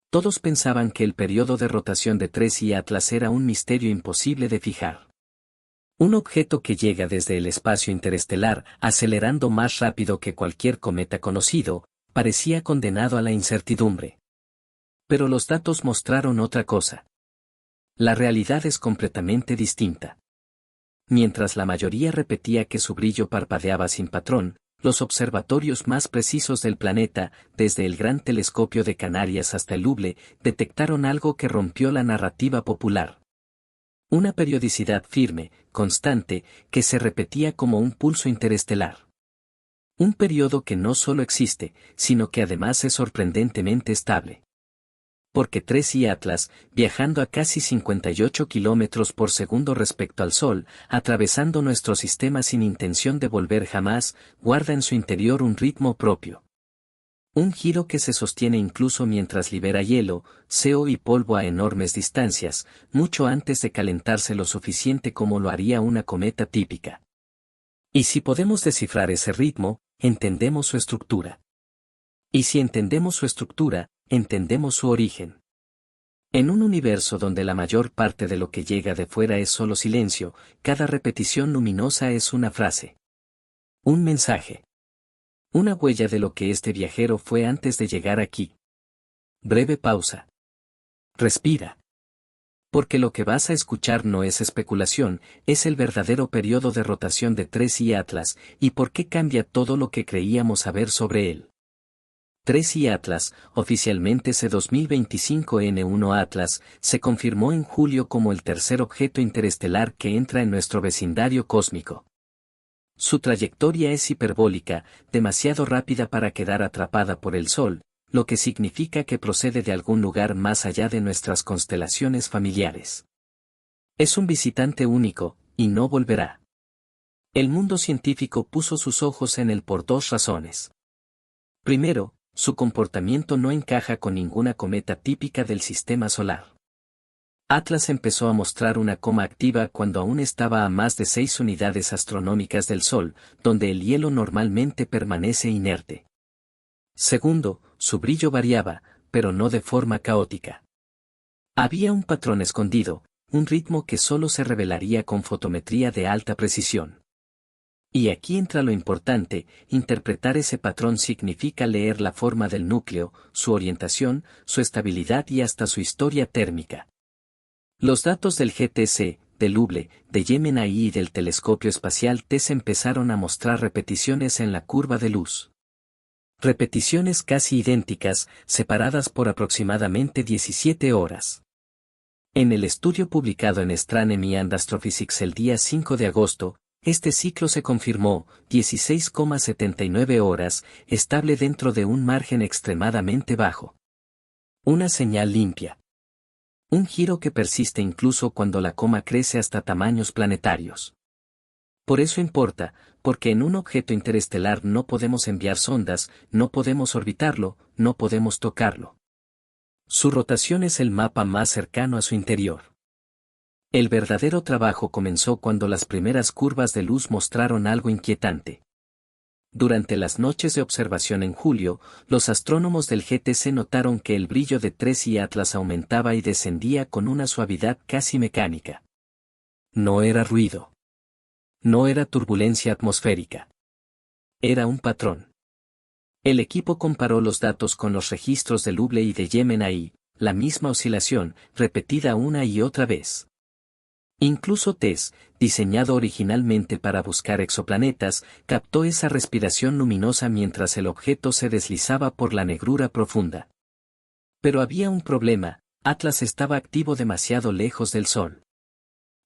Todos pensaban que el periodo de rotación de 3I Atlas era un misterio imposible de fijar. Un objeto que llega desde el espacio interestelar, acelerando más rápido que cualquier cometa conocido, parecía condenado a la incertidumbre. Pero los datos mostraron otra cosa. La realidad es completamente distinta. Mientras la mayoría repetía que su brillo parpadeaba sin patrón, los observatorios más precisos del planeta, desde el Gran Telescopio de Canarias hasta el Hubble, detectaron algo que rompió la narrativa popular. Una periodicidad firme, constante, que se repetía como un pulso interestelar. Un periodo que no solo existe, sino que además es sorprendentemente estable. Porque 3I Atlas, viajando a casi 58 kilómetros por segundo respecto al Sol, atravesando nuestro sistema sin intención de volver jamás, guarda en su interior un ritmo propio. Un giro que se sostiene incluso mientras libera hielo, CO y polvo a enormes distancias, mucho antes de calentarse lo suficiente como lo haría una cometa típica. Y si podemos descifrar ese ritmo, entendemos su estructura. Y si entendemos su estructura, entendemos su origen. En un universo donde la mayor parte de lo que llega de fuera es solo silencio, cada repetición luminosa es una frase. Un mensaje. Una huella de lo que este viajero fue antes de llegar aquí. Breve pausa. Respira. Porque lo que vas a escuchar no es especulación, es el verdadero periodo de rotación de 3I Atlas, y por qué cambia todo lo que creíamos saber sobre él. 3I Atlas, oficialmente C2025N1 Atlas, se confirmó en julio como el tercer objeto interestelar que entra en nuestro vecindario cósmico. Su trayectoria es hiperbólica, demasiado rápida para quedar atrapada por el Sol, lo que significa que procede de algún lugar más allá de nuestras constelaciones familiares. Es un visitante único, y no volverá. El mundo científico puso sus ojos en él por dos razones. Primero, su comportamiento no encaja con ninguna cometa típica del sistema solar. Atlas empezó a mostrar una coma activa cuando aún estaba a más de 6 unidades astronómicas del Sol, donde el hielo normalmente permanece inerte. Segundo, su brillo variaba, pero no de forma caótica. Había un patrón escondido, un ritmo que solo se revelaría con fotometría de alta precisión. Y aquí entra lo importante, interpretar ese patrón significa leer la forma del núcleo, su orientación, su estabilidad y hasta su historia térmica. Los datos del GTC, del Hubble, de Gemini y del telescopio espacial TESS empezaron a mostrar repeticiones en la curva de luz. Repeticiones casi idénticas, separadas por aproximadamente 17 horas. En el estudio publicado en Astronomy and Astrophysics el día 5 de agosto, este ciclo se confirmó, 16,79 horas, estable dentro de un margen extremadamente bajo. Una señal limpia. Un giro que persiste incluso cuando la coma crece hasta tamaños planetarios. Por eso importa, porque en un objeto interestelar no podemos enviar sondas, no podemos orbitarlo, no podemos tocarlo. Su rotación es el mapa más cercano a su interior. El verdadero trabajo comenzó cuando las primeras curvas de luz mostraron algo inquietante. Durante las noches de observación en julio, los astrónomos del GTC notaron que el brillo de 3I Atlas aumentaba y descendía con una suavidad casi mecánica. No era ruido. No era turbulencia atmosférica. Era un patrón. El equipo comparó los datos con los registros del Hubble y de Gemini, la misma oscilación, repetida una y otra vez. Incluso TESS, diseñado originalmente para buscar exoplanetas, captó esa respiración luminosa mientras el objeto se deslizaba por la negrura profunda. Pero había un problema, Atlas estaba activo demasiado lejos del Sol.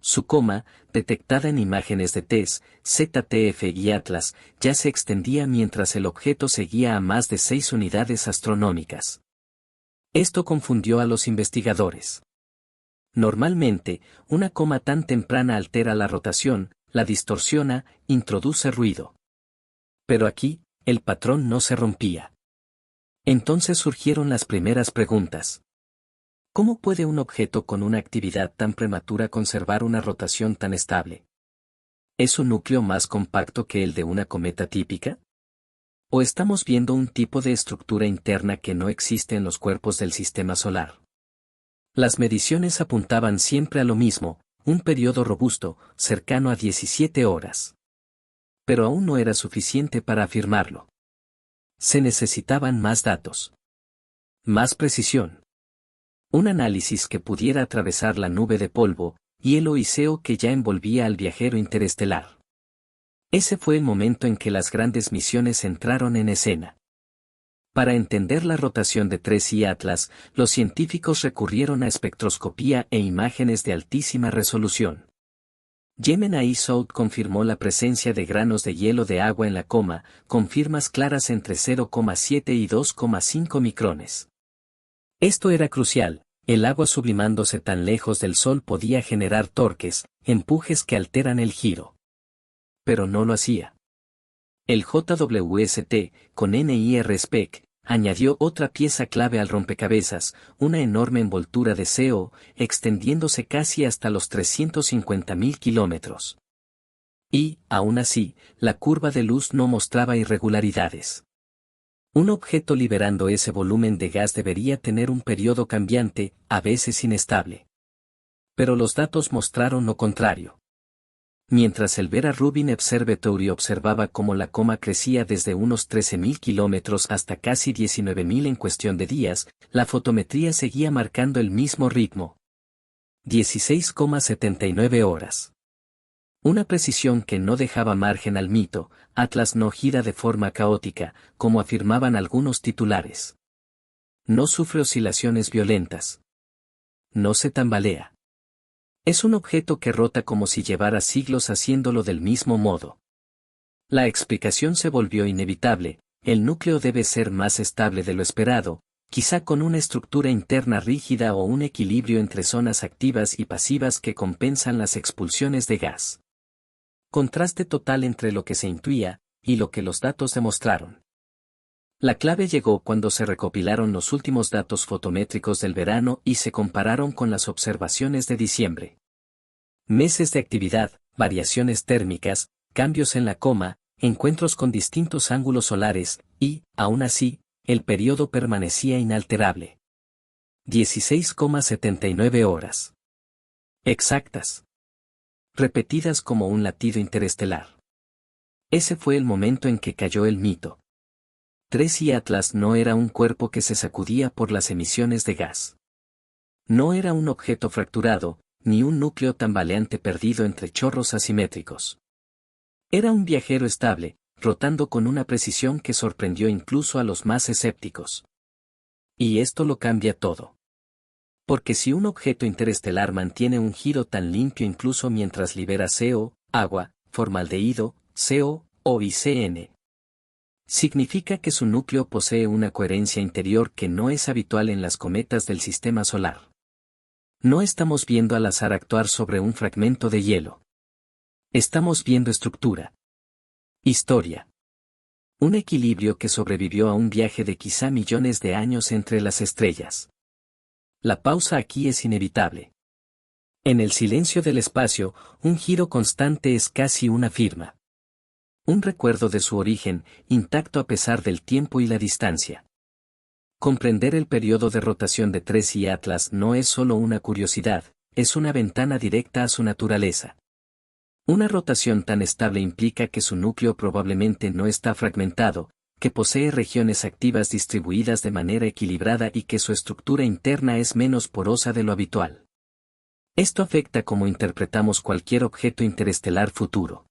Su coma, detectada en imágenes de TESS, ZTF y Atlas, ya se extendía mientras el objeto seguía a más de 6 unidades astronómicas. Esto confundió a los investigadores. Normalmente, una coma tan temprana altera la rotación, la distorsiona, introduce ruido. Pero aquí, el patrón no se rompía. Entonces surgieron las primeras preguntas. ¿Cómo puede un objeto con una actividad tan prematura conservar una rotación tan estable? ¿Es su núcleo más compacto que el de una cometa típica? ¿O estamos viendo un tipo de estructura interna que no existe en los cuerpos del sistema solar? Las mediciones apuntaban siempre a lo mismo, un periodo robusto, cercano a 17 horas. Pero aún no era suficiente para afirmarlo. Se necesitaban más datos. Más precisión. Un análisis que pudiera atravesar la nube de polvo, hielo y CO que ya envolvía al viajero interestelar. Ese fue el momento en que las grandes misiones entraron en escena. Para entender la rotación de 3I Atlas, los científicos recurrieron a espectroscopía e imágenes de altísima resolución. Gemini South confirmó la presencia de granos de hielo de agua en la coma, con firmas claras entre 0,7 y 2,5 micrones. Esto era crucial, el agua sublimándose tan lejos del Sol podía generar torques, empujes que alteran el giro. Pero no lo hacía. El JWST, con NIRSPEC, añadió otra pieza clave al rompecabezas, una enorme envoltura de CO, extendiéndose casi hasta los 350.000 kilómetros. Y, aún así, la curva de luz no mostraba irregularidades. Un objeto liberando ese volumen de gas debería tener un periodo cambiante, a veces inestable. Pero los datos mostraron lo contrario. Mientras el Vera Rubin Observatory observaba cómo la coma crecía desde unos 13.000 kilómetros hasta casi 19.000 en cuestión de días, la fotometría seguía marcando el mismo ritmo. 16,79 horas. Una precisión que no dejaba margen al mito, Atlas no gira de forma caótica, como afirmaban algunos titulares. No sufre oscilaciones violentas. No se tambalea. Es un objeto que rota como si llevara siglos haciéndolo del mismo modo. La explicación se volvió inevitable, el núcleo debe ser más estable de lo esperado, quizá con una estructura interna rígida o un equilibrio entre zonas activas y pasivas que compensan las expulsiones de gas. Contraste total entre lo que se intuía y lo que los datos demostraron. La clave llegó cuando se recopilaron los últimos datos fotométricos del verano y se compararon con las observaciones de diciembre. Meses de actividad, variaciones térmicas, cambios en la coma, encuentros con distintos ángulos solares, y, aún así, el periodo permanecía inalterable. 16,79 horas. Exactas. Repetidas como un latido interestelar. Ese fue el momento en que cayó el mito. 3I Atlas no era un cuerpo que se sacudía por las emisiones de gas. No era un objeto fracturado, ni un núcleo tambaleante perdido entre chorros asimétricos. Era un viajero estable, rotando con una precisión que sorprendió incluso a los más escépticos. Y esto lo cambia todo. Porque si un objeto interestelar mantiene un giro tan limpio incluso mientras libera CO, agua, formaldehído, CO, O y CN, significa que su núcleo posee una coherencia interior que no es habitual en las cometas del sistema solar. No estamos viendo al azar actuar sobre un fragmento de hielo. Estamos viendo estructura. Historia. Un equilibrio que sobrevivió a un viaje de quizá millones de años entre las estrellas. La pausa aquí es inevitable. En el silencio del espacio, un giro constante es casi una firma. Un recuerdo de su origen, intacto a pesar del tiempo y la distancia. Comprender el periodo de rotación de 3I Atlas no es solo una curiosidad, es una ventana directa a su naturaleza. Una rotación tan estable implica que su núcleo probablemente no está fragmentado, que posee regiones activas distribuidas de manera equilibrada y que su estructura interna es menos porosa de lo habitual. Esto afecta cómo interpretamos cualquier objeto interestelar futuro.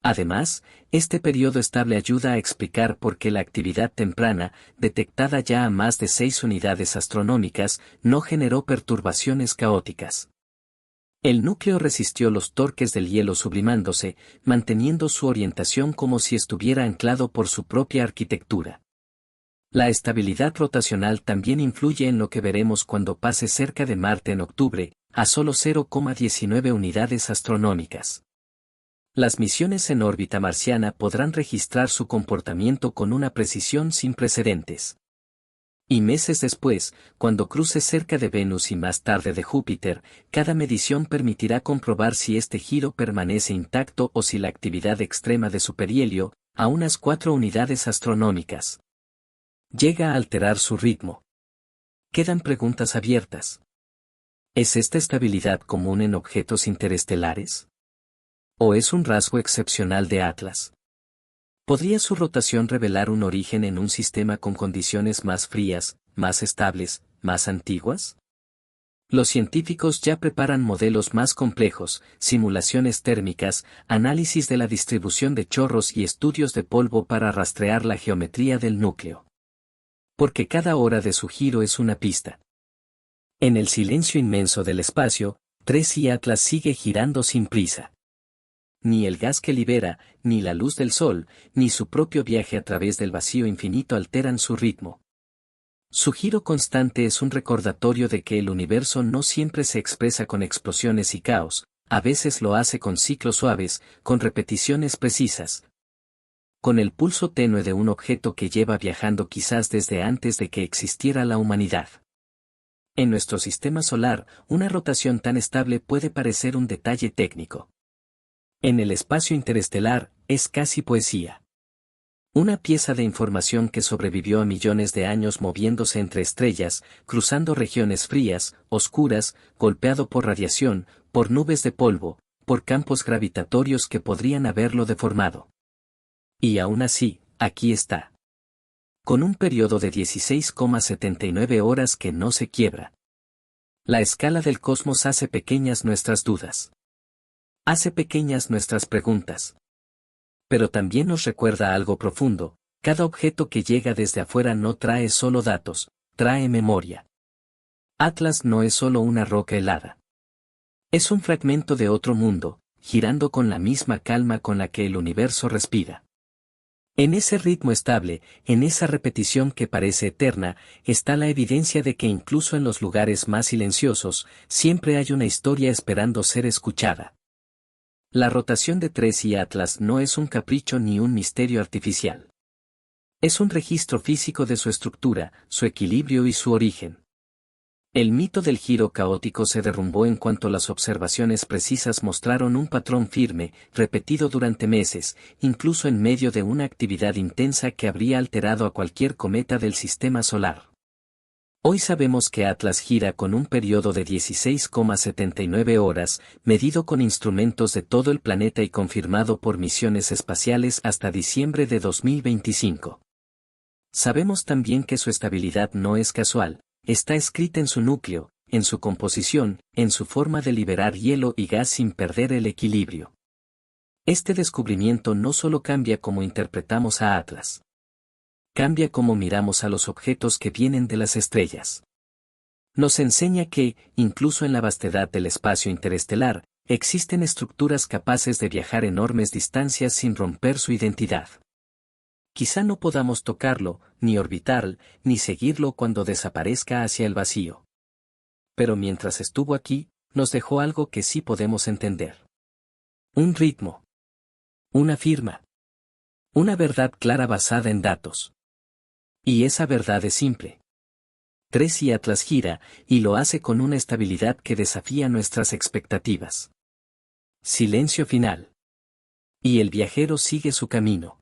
Además, este periodo estable ayuda a explicar por qué la actividad temprana, detectada ya a más de 6 unidades astronómicas, no generó perturbaciones caóticas. El núcleo resistió los torques del hielo sublimándose, manteniendo su orientación como si estuviera anclado por su propia arquitectura. La estabilidad rotacional también influye en lo que veremos cuando pase cerca de Marte en octubre, a solo 0,19 unidades astronómicas. Las misiones en órbita marciana podrán registrar su comportamiento con una precisión sin precedentes. Y meses después, cuando cruce cerca de Venus y más tarde de Júpiter, cada medición permitirá comprobar si este giro permanece intacto o si la actividad extrema de superhelio, a unas 4 unidades astronómicas. Llega a alterar su ritmo. Quedan preguntas abiertas. ¿Es esta estabilidad común en objetos interestelares? ¿O es un rasgo excepcional de Atlas? ¿Podría su rotación revelar un origen en un sistema con condiciones más frías, más estables, más antiguas? Los científicos ya preparan modelos más complejos, simulaciones térmicas, análisis de la distribución de chorros y estudios de polvo para rastrear la geometría del núcleo. Porque cada hora de su giro es una pista. En el silencio inmenso del espacio, 3i Atlas sigue girando sin prisa. Ni el gas que libera, ni la luz del sol, ni su propio viaje a través del vacío infinito alteran su ritmo. Su giro constante es un recordatorio de que el universo no siempre se expresa con explosiones y caos, a veces lo hace con ciclos suaves, con repeticiones precisas. Con el pulso tenue de un objeto que lleva viajando quizás desde antes de que existiera la humanidad. En nuestro sistema solar, una rotación tan estable puede parecer un detalle técnico. En el espacio interestelar, es casi poesía. Una pieza de información que sobrevivió a millones de años moviéndose entre estrellas, cruzando regiones frías, oscuras, golpeado por radiación, por nubes de polvo, por campos gravitatorios que podrían haberlo deformado. Y aún así, aquí está. Con un periodo de 16,79 horas que no se quiebra. La escala del cosmos hace pequeñas nuestras dudas. Hace pequeñas nuestras preguntas. Pero también nos recuerda algo profundo: cada objeto que llega desde afuera no trae solo datos, trae memoria. Atlas no es solo una roca helada. Es un fragmento de otro mundo, girando con la misma calma con la que el universo respira. En ese ritmo estable, en esa repetición que parece eterna, está la evidencia de que incluso en los lugares más silenciosos, siempre hay una historia esperando ser escuchada. La rotación de 3i Atlas no es un capricho ni un misterio artificial. Es un registro físico de su estructura, su equilibrio y su origen. El mito del giro caótico se derrumbó en cuanto las observaciones precisas mostraron un patrón firme, repetido durante meses, incluso en medio de una actividad intensa que habría alterado a cualquier cometa del sistema solar. Hoy sabemos que Atlas gira con un periodo de 16,79 horas, medido con instrumentos de todo el planeta y confirmado por misiones espaciales hasta diciembre de 2025. Sabemos también que su estabilidad no es casual, está escrita en su núcleo, en su composición, en su forma de liberar hielo y gas sin perder el equilibrio. Este descubrimiento no solo cambia cómo interpretamos a Atlas. Cambia cómo miramos a los objetos que vienen de las estrellas. Nos enseña que, incluso en la vastedad del espacio interestelar, existen estructuras capaces de viajar enormes distancias sin romper su identidad. Quizá no podamos tocarlo, ni orbitar, ni seguirlo cuando desaparezca hacia el vacío. Pero mientras estuvo aquí, nos dejó algo que sí podemos entender. Un ritmo. Una firma. Una verdad clara basada en datos. Y esa verdad es simple. 3i Atlas gira, y lo hace con una estabilidad que desafía nuestras expectativas. Silencio final. Y el viajero sigue su camino.